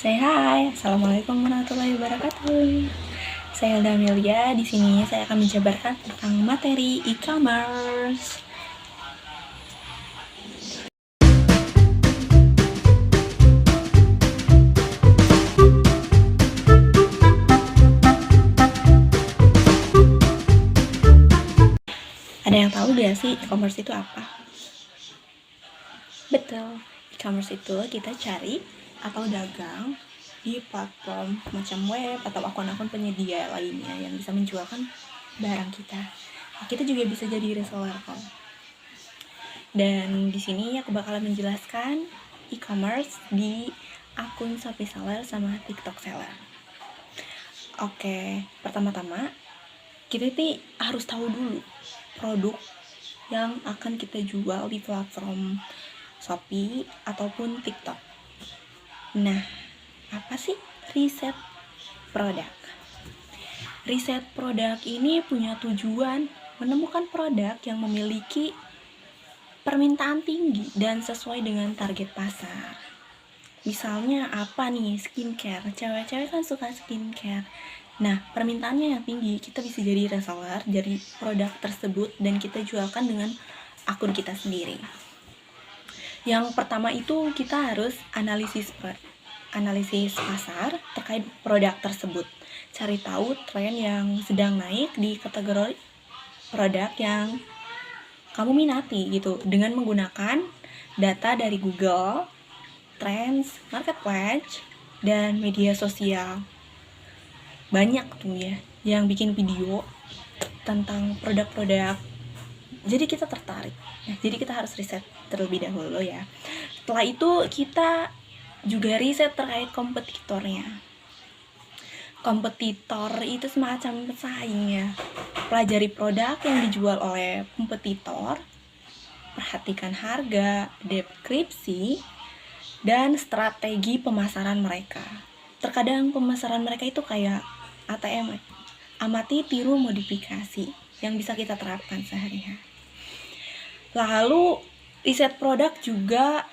Say hi, assalamualaikum warahmatullahi wabarakatuh. Saya Hilda Amelia. Di sini saya akan menjabarkan tentang materi e-commerce. Ada yang tahu gak sih e-commerce itu apa? Betul, e-commerce itu kita cari atau dagang di platform macam web atau akun-akun penyedia lainnya yang bisa menjualkan barang kita. Kita juga bisa jadi reseller kok. Dan di sini aku bakalan menjelaskan e-commerce di akun Shopee Seller sama TikTok Seller. Oke, pertama-tama kita harus tahu dulu produk yang akan kita jual di platform Shopee ataupun TikTok. Nah, apa sih riset produk? Riset produk ini punya tujuan menemukan produk yang memiliki permintaan tinggi dan sesuai dengan target pasar. Misalnya apa nih, skincare. Cewek-cewek kan suka skincare. Nah, permintaannya yang tinggi, kita bisa jadi reseller dari produk tersebut dan kita jualkan dengan akun kita sendiri. Yang pertama itu kita harus analisis pasar terkait produk tersebut. Cari tahu tren yang sedang naik di kategori produk yang kamu minati gitu dengan menggunakan data dari Google, Trends, Marketplace, dan media sosial. Banyak tuh ya yang bikin video tentang produk-produk. Jadi kita tertarik. Nah, jadi kita harus riset terlebih dahulu ya. Setelah itu kita juga riset terkait kompetitornya. Kompetitor itu semacam pesaing ya. Pelajari produk yang dijual oleh kompetitor, perhatikan harga, deskripsi, dan strategi pemasaran mereka. Terkadang pemasaran mereka itu kayak ATM, amati, tiru, modifikasi, yang bisa kita terapkan sehari-hari. Lalu riset produk juga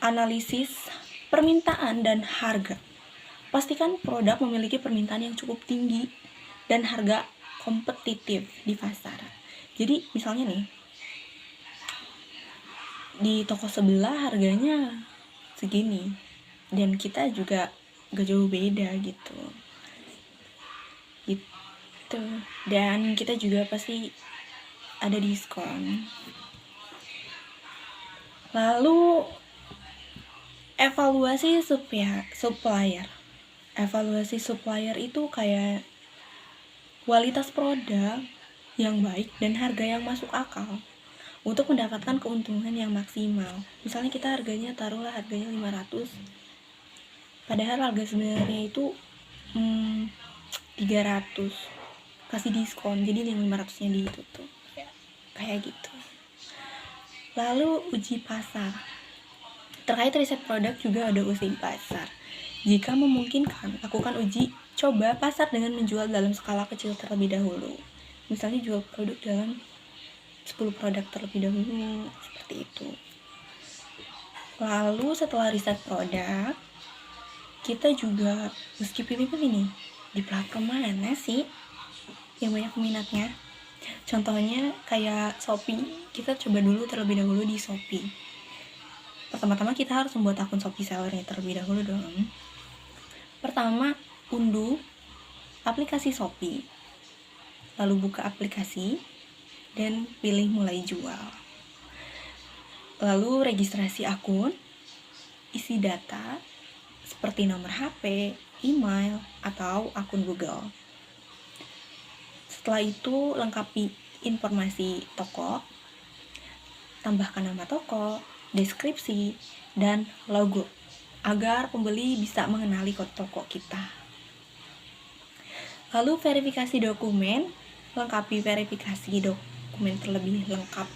analisis permintaan dan harga. Pastikan produk memiliki permintaan yang cukup tinggi dan harga kompetitif di pasar. Jadi misalnya nih, di toko sebelah harganya segini dan kita juga gak jauh beda gitu. Dan kita juga pasti ada diskon. Lalu evaluasi supplier. Evaluasi supplier itu kayak kualitas produk yang baik dan harga yang masuk akal untuk mendapatkan keuntungan yang maksimal. Misalnya kita harganya taruhlah harganya 500, padahal harga sebenarnya itu 300, kasih diskon jadi yang 500 nya ditutup kayak gitu. Lalu uji pasar. Terkait riset produk juga ada uji pasar. Jika memungkinkan, lakukan uji coba pasar dengan menjual dalam skala kecil terlebih dahulu. Misalnya jual produk dalam 10 produk terlebih dahulu, seperti itu. Lalu setelah riset produk, kita juga mesti pilih-pilih nih, di platform mana sih yang banyak peminatnya. Contohnya kayak Shopee, kita coba dulu terlebih dahulu di Shopee. Pertama-tama kita harus membuat akun Shopee Sellernya terlebih dahulu dong. Pertama, unduh aplikasi Shopee, lalu buka aplikasi dan pilih mulai jual. Lalu registrasi akun, isi data seperti nomor HP, email, atau akun Google. Setelah itu lengkapi informasi toko, tambahkan nama toko, deskripsi, dan logo agar pembeli bisa mengenali toko kita. Lalu verifikasi dokumen, lengkapi verifikasi dokumen terlebih lengkap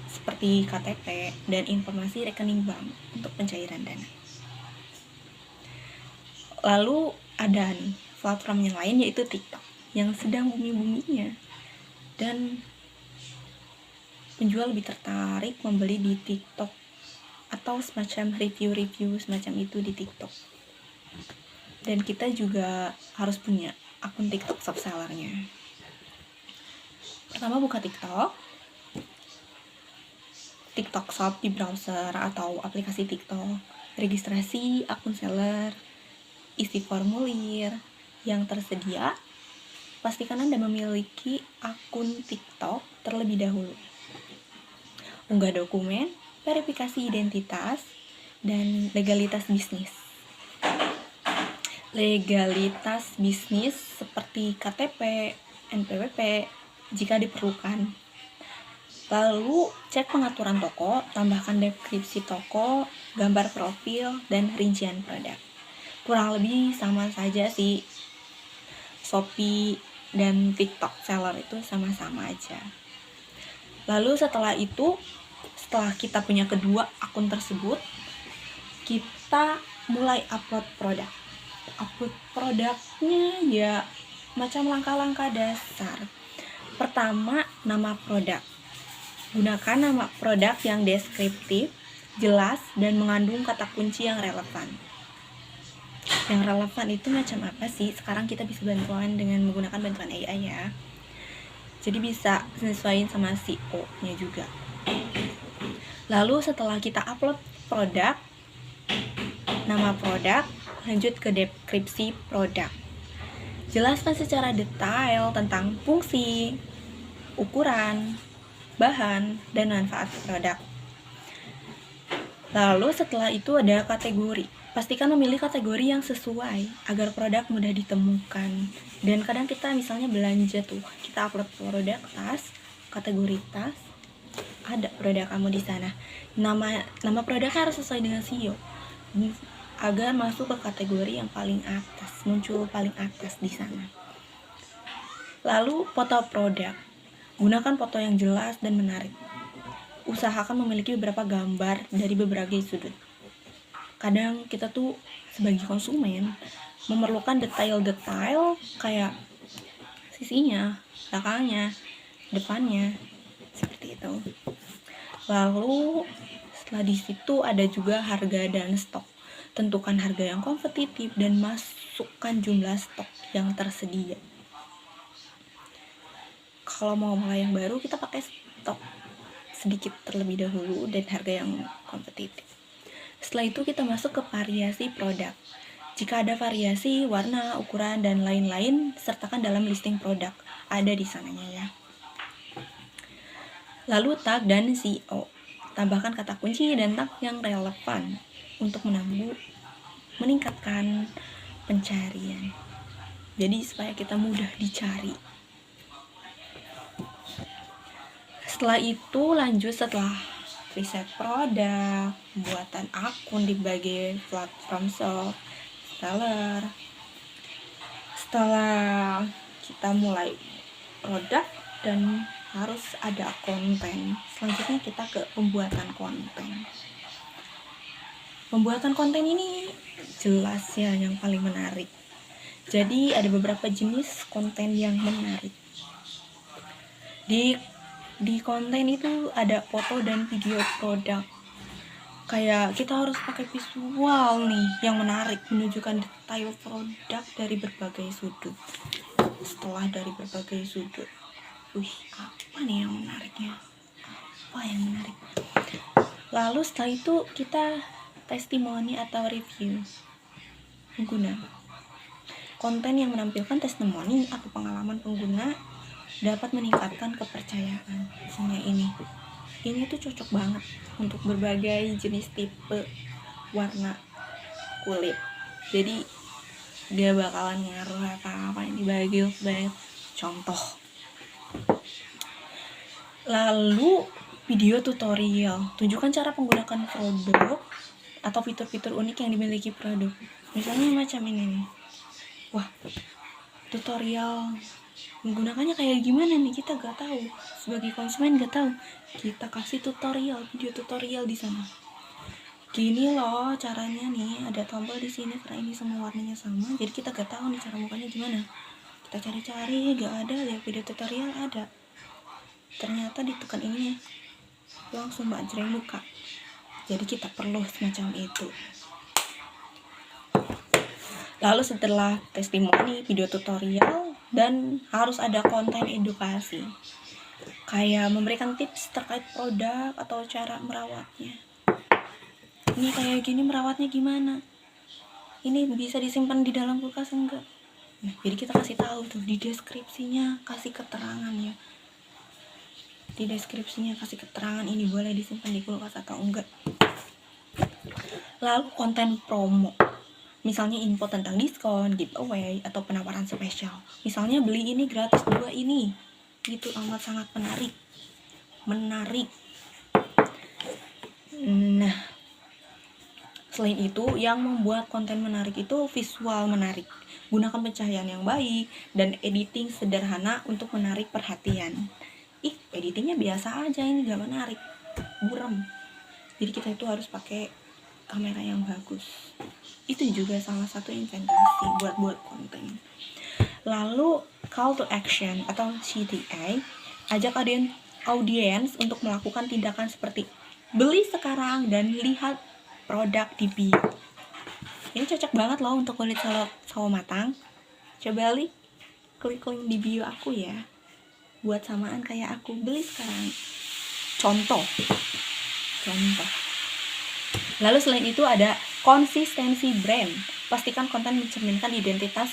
seperti KTP dan informasi rekening bank untuk pencairan dana. Lalu ada nih platform yang lain yaitu TikTok yang sedang bumi-buminya dan penjual lebih tertarik membeli di TikTok atau semacam review-review semacam itu di TikTok. dan kita juga harus punya akun TikTok shop sellernya. Pertama, buka TikTok shop di browser atau aplikasi TikTok, registrasi akun seller, isi formulir yang tersedia. Pastikan Anda memiliki akun TikTok terlebih dahulu. Unggah dokumen, verifikasi identitas, dan legalitas bisnis. Legalitas bisnis seperti KTP, NPWP jika diperlukan. Lalu cek pengaturan toko, tambahkan deskripsi toko, gambar profil, dan rincian produk. Kurang lebih sama saja sih, Shopee dan TikTok seller itu sama-sama aja. Lalu setelah kita punya kedua akun tersebut, kita mulai upload produk. Upload produknya ya macam langkah-langkah dasar. Pertama, nama produk. Gunakan nama produk yang deskriptif, jelas, dan mengandung kata kunci yang relevan. Yang relevan itu macam apa sih? Sekarang kita bisa bantuan dengan menggunakan bantuan AI ya. Jadi bisa sesuaiin sama SEO-nya juga. Lalu setelah kita upload produk, nama produk, lanjut ke deskripsi produk. Jelaskan secara detail tentang fungsi, ukuran, bahan, dan manfaat produk. Lalu setelah itu ada kategori. Pastikan memilih kategori yang sesuai agar produk mudah ditemukan. Dan kadang kita misalnya belanja tuh, kita upload produk tas, kategori tas, ada produk kamu di sana. Nama produknya harus sesuai dengan SEO agar masuk ke kategori yang paling atas, muncul paling atas di sana. Lalu foto produk. Gunakan foto yang jelas dan menarik. Usahakan memiliki beberapa gambar dari berbagai sudut. Kadang kita tuh sebagai konsumen memerlukan detail-detail kayak sisinya, belakangnya, depannya, seperti itu. Lalu setelah di situ ada juga harga dan stok. Tentukan harga yang kompetitif dan masukkan jumlah stok yang tersedia. Kalau mau mulai yang baru, kita pakai stok sedikit terlebih dahulu dan harga yang kompetitif. Setelah itu kita masuk ke variasi produk. Jika ada variasi, warna, ukuran, dan lain-lain, sertakan dalam listing produk. Ada di sananya ya. Lalu tag dan SEO. Tambahkan kata kunci dan tag yang relevan untuk meningkatkan pencarian. Jadi supaya kita mudah dicari. Setelah itu setelah riset produk, pembuatan akun di berbagai platform shop, seller. Setelah kita mulai produk dan harus ada konten. Selanjutnya kita ke pembuatan konten. Pembuatan konten ini jelas ya yang paling menarik. Jadi ada beberapa jenis konten yang menarik. Di konten itu ada foto dan video produk. Kayak kita harus pakai visual nih yang menarik, menunjukkan detail produk dari berbagai sudut. Setelah dari berbagai sudut, apa nih yang menariknya? Apa yang menarik? Lalu setelah itu kita testimoni atau review pengguna. Konten yang menampilkan testimoni atau pengalaman pengguna dapat meningkatkan kepercayaan. Misalnya ini tuh cocok banget untuk berbagai jenis tipe warna kulit. Jadi dia bakalan ngaruh apa yang dibagi banyak contoh. Lalu video tutorial, tunjukkan cara menggunakan produk atau fitur-fitur unik yang dimiliki produk. Misalnya macam ini nih. Tutorial menggunakannya kayak gimana nih, kita gak tahu. Sebagai konsumen gak tahu. Kita kasih video tutorial di sana. Gini loh caranya nih, ada tombol di sini karena ini semua warnanya sama. Jadi kita gak tahu nih cara bukanya gimana. Kita cari-cari, gak ada, lihat video tutorial ada. Ternyata ditekan ini langsung jreng buka. Jadi kita perlu semacam itu. Lalu setelah testimoni, video tutorial, dan harus ada konten edukasi, kayak memberikan tips terkait produk atau cara merawatnya. Ini kayak gini merawatnya gimana? Ini bisa disimpan di dalam kulkas enggak? Nah, jadi kita kasih tahu tuh di deskripsinya, kasih keterangan ya. Di deskripsinya kasih keterangan ini boleh disimpan di kulkas atau enggak. Lalu konten promo. Misalnya info tentang diskon, giveaway, atau penawaran spesial. Misalnya beli ini gratis 2 ini. Itu amat sangat menarik. Nah, selain itu, yang membuat konten menarik itu visual menarik. Gunakan pencahayaan yang baik dan editing sederhana untuk menarik perhatian. Editingnya biasa aja, ini gak menarik, buram. Jadi kita itu harus pakai kamera yang bagus. Itu juga salah satu investasi buat konten. Lalu call to action atau CTA, ajak audiens untuk melakukan tindakan seperti beli sekarang dan lihat produk di bio. Ini cocok banget loh untuk kulit sawo matang. Coba klik link di bio aku ya, buat samaan kayak aku, beli sekarang. Contoh. Lalu selain itu ada konsistensi brand. Pastikan konten mencerminkan identitas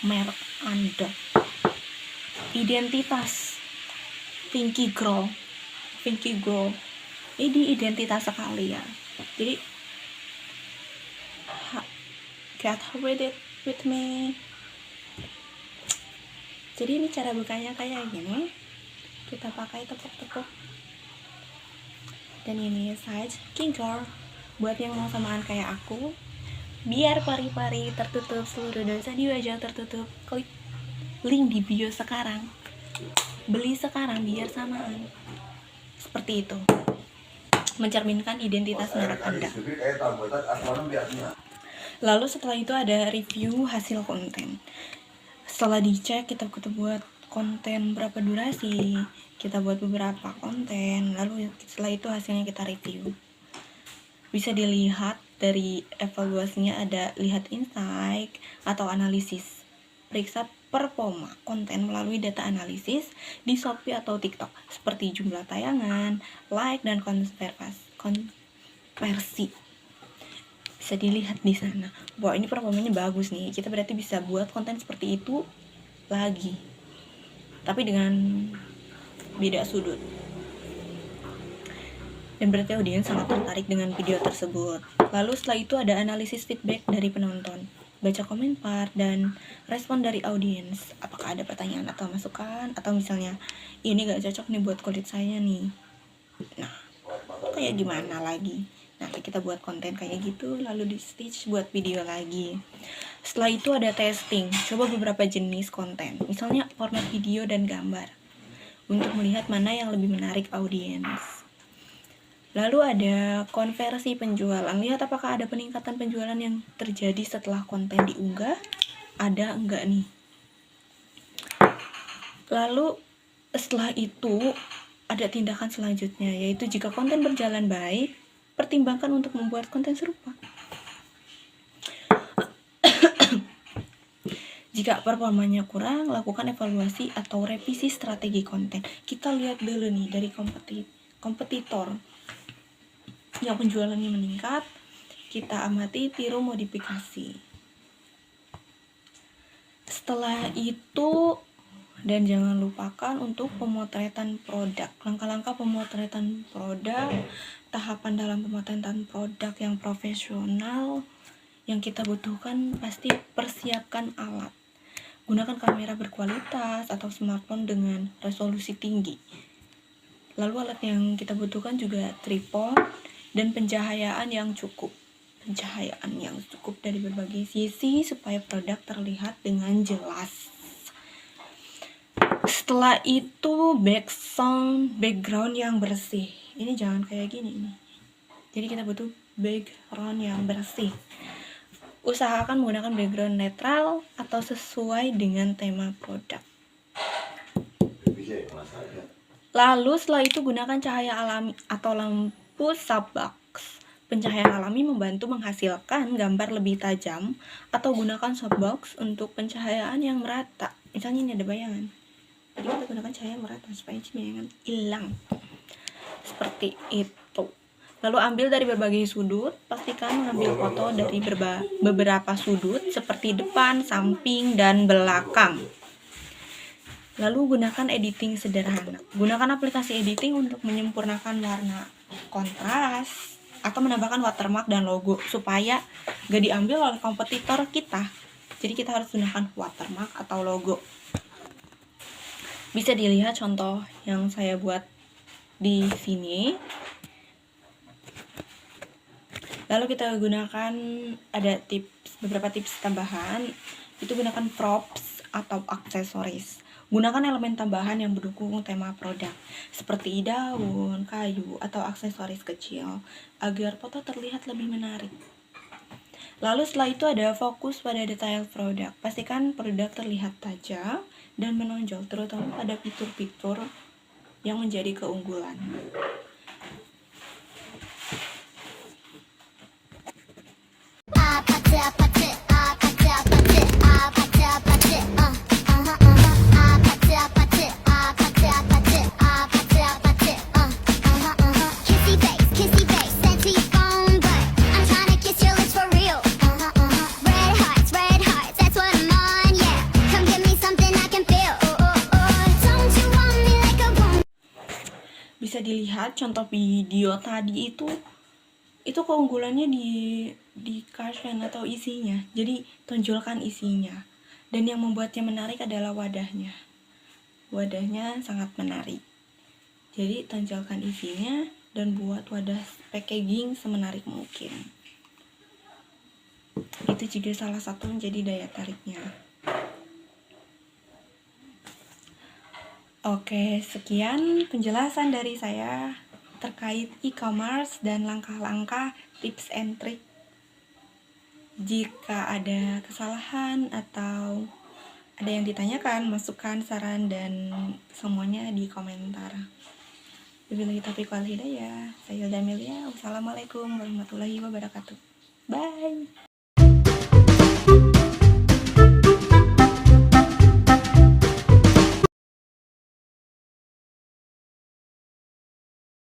merek Anda. Identitas Pinky Grow. Ini identitas sekali ya. Jadi get with me. Jadi ini cara bukanya kayak gini. Kita pakai tepuk-tepuk. Dan ini size Kinker buat yang mau samaan kayak aku, biar pari-pari tertutup, seluruh dosa di wajah tertutup. Klik link di bio sekarang, beli sekarang biar samaan. Seperti itu, mencerminkan identitas merek Anda. Lalu setelah itu ada review hasil konten. Setelah dicek, kita buat konten berapa durasi, kita buat beberapa konten, lalu setelah itu hasilnya kita review. Bisa dilihat dari evaluasinya, ada lihat insight atau analisis, periksa performa konten melalui data analisis di Shopee atau TikTok seperti jumlah tayangan, like, dan konversi. Bisa dilihat di sana. Wah, ini performanya bagus nih. Kita berarti bisa buat konten seperti itu lagi, tapi dengan beda sudut. Dan berarti audiens sangat tertarik dengan video tersebut. Lalu setelah itu ada analisis feedback dari penonton, baca komentar dan respon dari audiens. Apakah ada pertanyaan atau masukan, atau misalnya ini gak cocok nih buat kulit saya nih. Nah, kayak gimana lagi? Nah, kita buat konten kayak gitu, lalu di stitch buat video lagi. Setelah itu ada testing, coba beberapa jenis konten, misalnya format video dan gambar, untuk melihat mana yang lebih menarik audiens. Lalu ada konversi penjualan, lihat apakah ada peningkatan penjualan yang terjadi setelah konten diunggah, ada enggak nih. Lalu setelah itu ada tindakan selanjutnya, yaitu jika konten berjalan baik, pertimbangkan untuk membuat konten serupa. Jika performanya kurang, lakukan evaluasi atau revisi strategi konten. Kita lihat dulu nih dari kompetitor yang penjualannya meningkat, kita amati, tiru, modifikasi. Setelah itu, dan jangan lupakan untuk pemotretan produk. Langkah-langkah pemotretan produk, tahapan dalam pemotretan produk yang profesional. Yang kita butuhkan pasti persiapkan alat. Gunakan kamera berkualitas atau smartphone dengan resolusi tinggi. Lalu alat yang kita butuhkan juga tripod dan pencahayaan yang cukup dari berbagai sisi supaya produk terlihat dengan jelas. Setelah itu background yang bersih. Ini jangan kayak gini nih. Jadi kita butuh background yang bersih. Usahakan menggunakan background netral atau sesuai dengan tema produk. Lalu setelah itu gunakan cahaya alami atau lampu softbox Pencahayaan alami membantu menghasilkan gambar lebih tajam, atau gunakan softbox untuk pencahayaan yang merata. Misalnya ini ada bayangan, jadi kita gunakan cahaya yang merata supaya bayangan hilang. Seperti itu. Lalu ambil dari berbagai sudut, pastikan mengambil foto dari beberapa sudut seperti depan, samping, dan belakang. Lalu gunakan editing sederhana. Gunakan aplikasi editing untuk menyempurnakan warna, kontras, atau menambahkan watermark dan logo supaya gak diambil oleh kompetitor kita. Jadi kita harus gunakan watermark atau logo. Bisa dilihat contoh yang saya buat di sini. Lalu kita gunakan ada beberapa tips tambahan. Itu gunakan props atau aksesoris. Gunakan elemen tambahan yang mendukung tema produk, seperti daun, kayu, atau aksesoris kecil, agar foto terlihat lebih menarik. Lalu setelah itu ada fokus pada detail produk. Pastikan produk terlihat tajam dan menonjol, terutama pada fitur-fitur yang menjadi keunggulan. Bisa dilihat contoh video tadi itu keunggulannya di caption atau isinya. Jadi tonjolkan isinya. Dan yang membuatnya menarik adalah wadahnya. Wadahnya sangat menarik. Jadi tonjolkan isinya dan buat wadah packaging semenarik mungkin. Itu juga salah satu menjadi daya tariknya. Oke, sekian penjelasan dari saya terkait e-commerce dan langkah-langkah tips and trick. Jika ada kesalahan atau ada yang ditanyakan, masukan, saran, dan semuanya di komentar. Wabillahi taufiq wal hidayah. Saya Hilda Amelia. Wassalamualaikum warahmatullahi wabarakatuh. Bye.